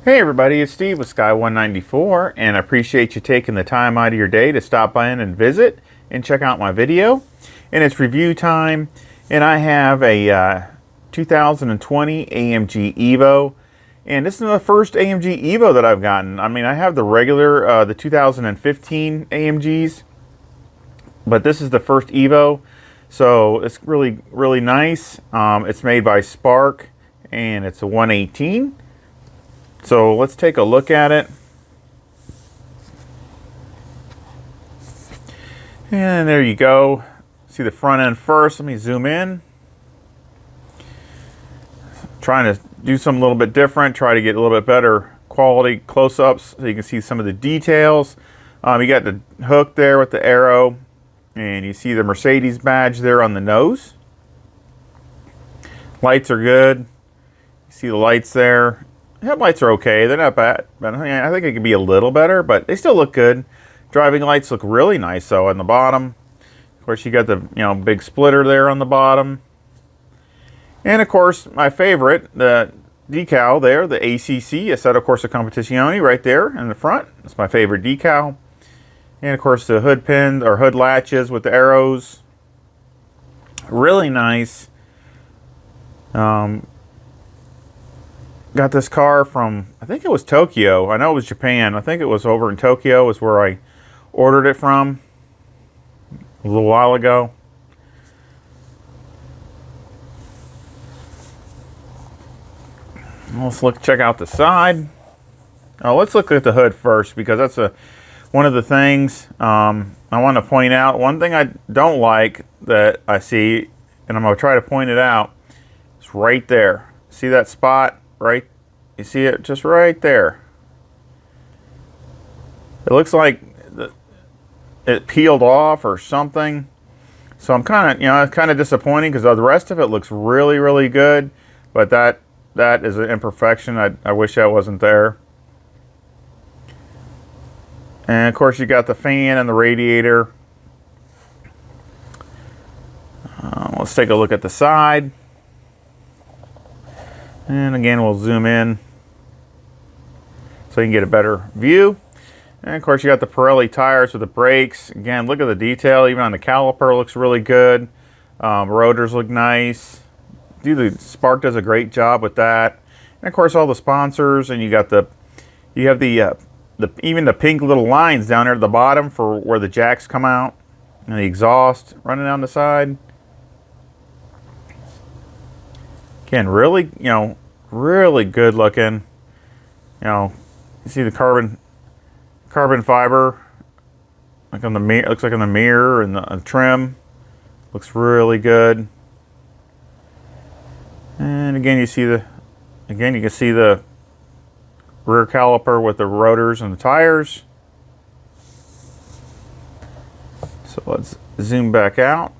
Hey everybody, it's Steve with Sky194, and I appreciate you taking the time out of your day to stop by in and visit and check out my video. And it's review time, and I have a 2020 AMG EVO, and this is the first AMG EVO that I've gotten. I mean, I have the regular, the 2015 AMGs, but this is the first EVO, so it's really nice. It's made by Spark, and it's a 118. So let's take a look at it. And there you go. See the front end first. Let me zoom in. Trying to do something a little bit different. Try to get a little bit better quality close-ups so you can see some of the details. You got the hook there with the arrow. And you see the Mercedes badge there on the nose. Lights are good. You see the lights there. Headlights are okay. They're not bad, but I think it could be a little better, but they still look good. Driving lights look really nice though on the bottom. Of course, you got the big splitter there on the bottom. And of course, my favorite, the decal there, the ACC, Assetto Corsa Competizione, right there in the front. That's my favorite decal. And of course, the hood pin or hood latches with the arrows. Really nice. Got this car from, I think it was Tokyo. I know it was Japan. I think it was over in Tokyo is where I ordered it from a little while ago. Let's check out the side. Oh, let's look at the hood first because that's one of the things I want to point out. One thing I don't like that I see, and I'm going to try to point it out, is right there. See that spot? Right, you see it just right there. It looks like it peeled off or something. So I'm kind of disappointing because the rest of it looks really good. But that is an imperfection. I wish that wasn't there. And of course you got the fan and the radiator. Let's take a look at the side. And again, we'll zoom in so you can get a better view. And of course, you got the Pirelli tires with the brakes. Again, look at the detail. Even on the caliper, looks really good. Rotors look nice. The Spark does a great job with that. And of course, all the sponsors. And you have the even the pink little lines down there at the bottom for where the jacks come out, and the exhaust running down the side. Again, really, really good looking. You see the carbon fiber, like on the mirror. Looks like on the mirror and the trim. Looks really good. And again, you can see the rear caliper with the rotors and the tires. So let's zoom back out.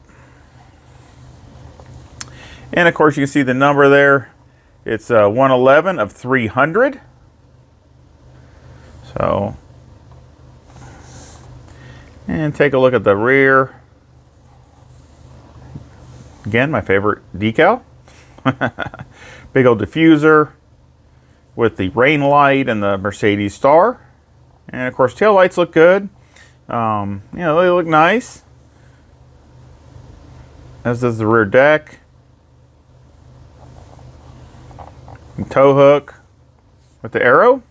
And of course, you can see the number there. It's 111 of 300. So, and take a look at the rear. Again, my favorite decal. Big old diffuser with the rain light and the Mercedes star. And of course, tail lights look good. They look nice. As does the rear deck. Tow hook with the arrow.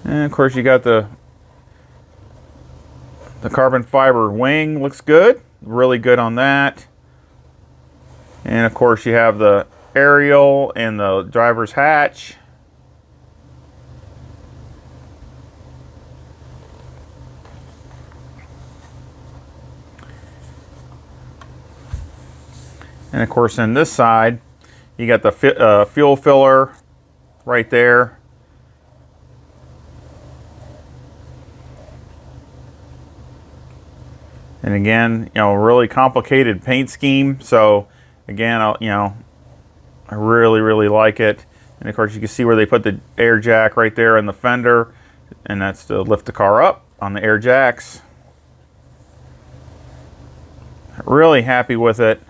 And of course you got the carbon fiber wing, looks good, really good on that. And of course you have the aerial and the driver's hatch. And of course in this side you got the fuel filler right there. And again, really complicated paint scheme. So again, I really like it. And of course, you can see where they put the air jack right there in the fender, and that's to lift the car up on the air jacks. Really happy with it.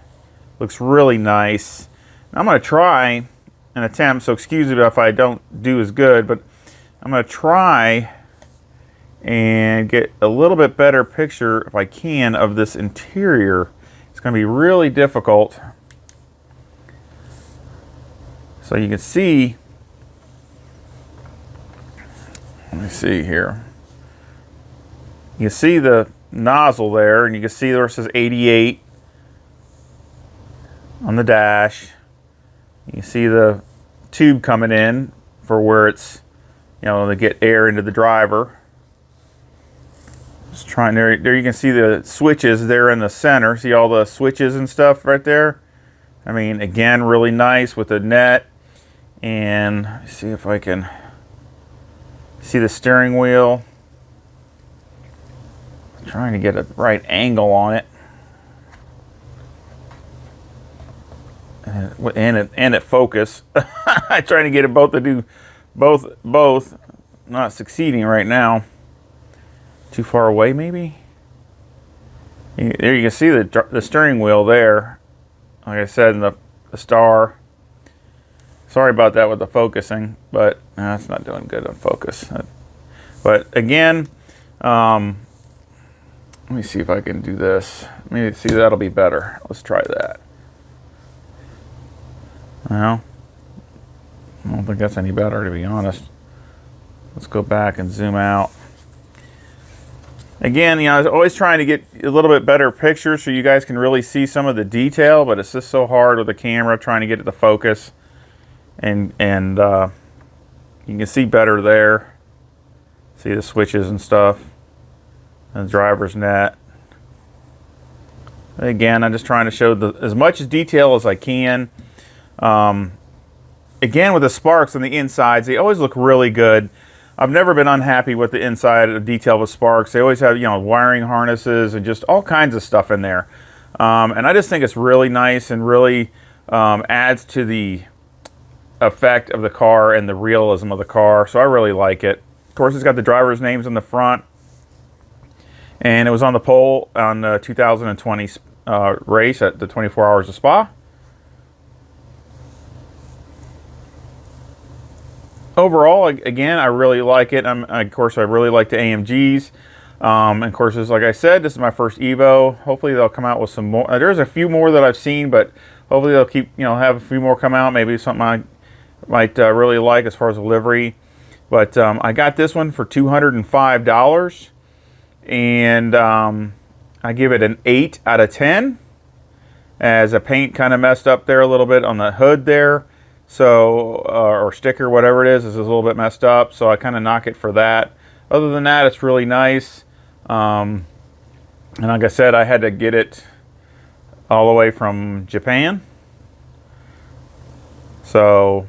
Looks really nice. I'm going to try an attempt, so excuse me if I don't do as good, but I'm going to try and get a little bit better picture, if I can, of this interior. It's going to be really difficult. So you can see, let me see here. You can see the nozzle there, and you can see there it says 88 on the dash. You can see the tube coming in for where it's, you know, to get air into the driver. Just trying there you can see the switches there in the center. See all the switches and stuff right there? I mean, again, really nice with the net. And see if I can see the steering wheel. Trying to get a right angle on it. And at focus. I'm trying to get it both to do both. Not succeeding right now. Too far away, maybe? There you can see the steering wheel there. Like I said, in the star. Sorry about that with the focusing, but it's not doing good on focus. But again, let me see if I can do this. Maybe see that'll be better. Let's try that. Well, I don't think that's any better, to be honest. Let's go back and zoom out. Again, you know, I was always trying to get a little bit better picture so you guys can really see some of the detail, but it's just so hard with the camera trying to get it to focus. And you can see better there. See the switches and stuff. And the driver's net. Again, I'm just trying to show as much detail as I can. Again, with the sparks on the insides, they always look really good. I've never been unhappy with the inside of detail with sparks. They always have, you know, wiring harnesses and just all kinds of stuff in there. And I just think it's really nice and really adds to the effect of the car and the realism of the car. So I really like it. Of course, it's got the driver's names on the front. And it was on the pole on the 2020 race at the 24 Hours of Spa. Overall, again, I really like it. Of course, I really like the AMGs. And of course, like I said, this is my first EVO. Hopefully, they'll come out with some more. There's a few more that I've seen, but hopefully, they'll keep, you know, have a few more come out. Maybe something I might really like as far as a livery. But I got this one for $205. And I give it an 8 out of 10, as the paint kind of messed up there a little bit on the hood there, so or sticker, whatever it is a little bit messed up, so I kind of knock it for that. Other than that, it's really nice. And like I said, I had to get it all the way from Japan. So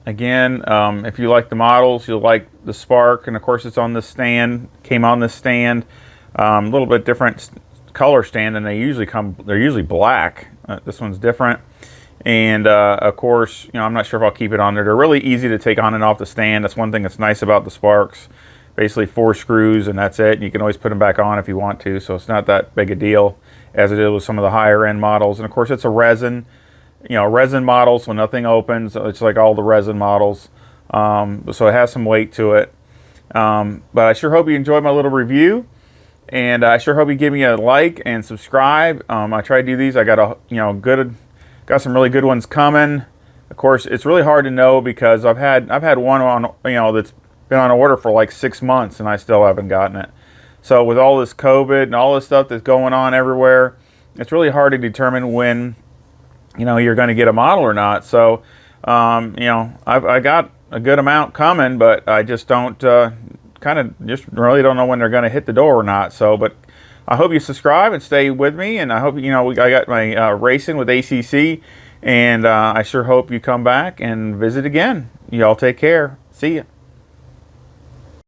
again, if you like the models, you'll like the Spark, and of course it's on this stand, came on this stand. A little bit different color stand than they usually come. They're usually black. This one's different. And of course, you know, I'm not sure if I'll keep it on there. They're really easy to take on and off the stand. That's one thing that's nice about the Sparks. Basically 4 screws and that's it. And you can always put them back on if you want to. So it's not that big a deal as it is with some of the higher end models. And of course it's a resin, you know, resin model, so nothing opens. It's like all the resin models. So it has some weight to it. But I sure hope you enjoyed my little review. And I sure hope you give me a like and subscribe. I try to do these. I got got some really good ones coming. Of course, it's really hard to know because I've had one on, you know, that's been on order for like 6 months and I still haven't gotten it. So with all this COVID and all this stuff that's going on everywhere, it's really hard to determine when, you know, you're going to get a model or not. So, you know, I got a good amount coming, but I just don't kind of just really don't know when they're going to hit the door or not. So, but I hope you subscribe and stay with me, and I hope, you know, I got my racing with ACC, and I sure hope you come back and visit again. Y'all take care. See ya.